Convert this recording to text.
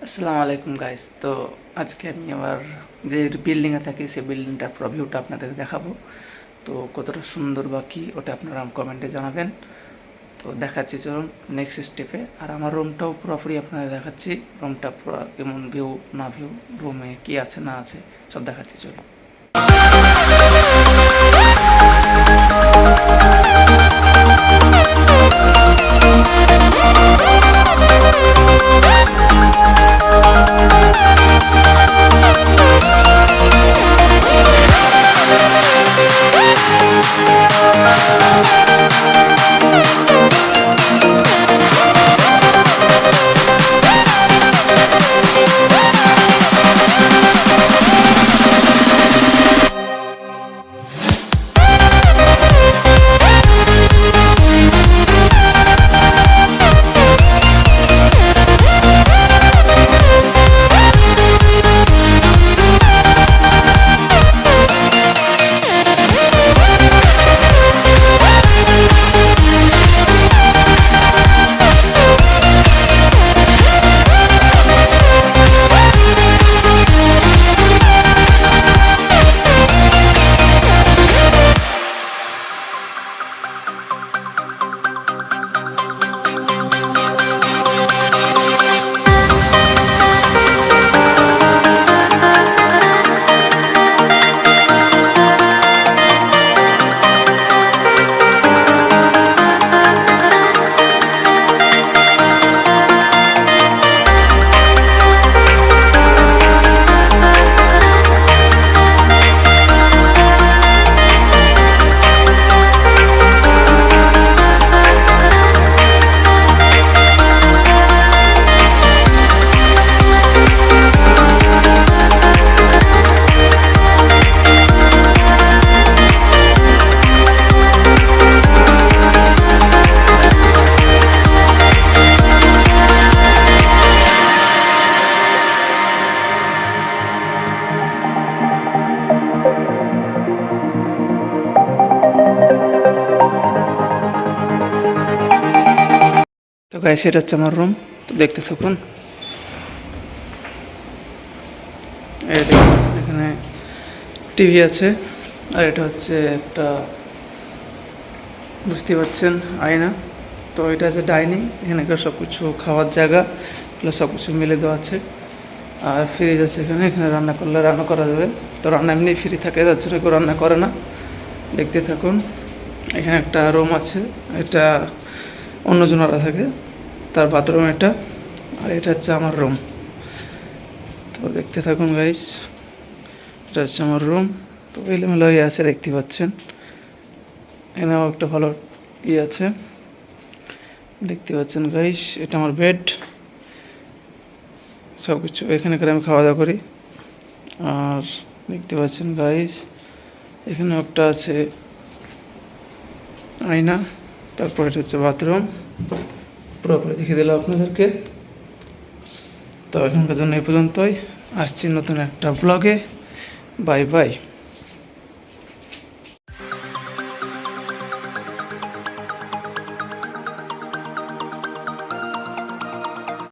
আসসালামু আলাইকুম গাইস। তো আজকে আমি আবার যে বিল্ডিংয়ে থাকি সেই বিল্ডিংটার পুরো ভিউটা আপনাদের দেখাবো। তো কতটা সুন্দর বা কী ওটা আপনারা কমেন্টে জানাবেন। তো দেখাচ্ছি চলুন নেক্সট স্টেপে। আর আমার রুমটাও পুরোপুরি আপনাদের দেখাচ্ছি, রুমটা পুরো কেমন ভিউ না ভিউ, রুমে কী আছে না আছে সব দেখাচ্ছি চলুন। তো গাইস এটা হচ্ছে আমার রুম, তো দেখতে থাকুন। এই দেখতে পাচ্ছেন এখানে টিভি আছে, আর এটা হচ্ছে একটা, বুঝতে পারছেন, আয়না। তো এটা আছে ডাইনিং, এখানে সব কিছু খাওয়ার জায়গা প্লাস সব কিছু মিলে দেওয়া আছে। আর ফ্রিজ আছে এখানে, এখানে রান্না করলে রান্না করা যাবে। তো রান্না এমনি ফ্রি থাকে, তার জন্য কেউ রান্না করে না। দেখতে থাকুন। এখানে একটা রুম আছে, এটা অন্যজনেরা থাকে, তার বাথরুম এটা। আর এটা হচ্ছে আমার রুম। তো দেখতে থাকুন গাইস, এটা হচ্ছে আমার রুম। তো এলোমেলো হয়ে আছে দেখতে পাচ্ছেন। এখানেও একটা ভালো আছে, দেখতে পাচ্ছেন গাইস। এটা আমার বেড, সব কিছু এখানে করে আমি খাওয়া দাওয়া করি। আর দেখতে পাচ্ছেন গাইস, এখানে একটা আছে আয়না। তারপর এটা হচ্ছে বাথরুম, পুরোপুরি দেখিয়ে দিলাম আপনাদেরকে। তো এখানকার জন্য এই পর্যন্তই। আসছি নতুন একটা ব্লগে। Bye bye.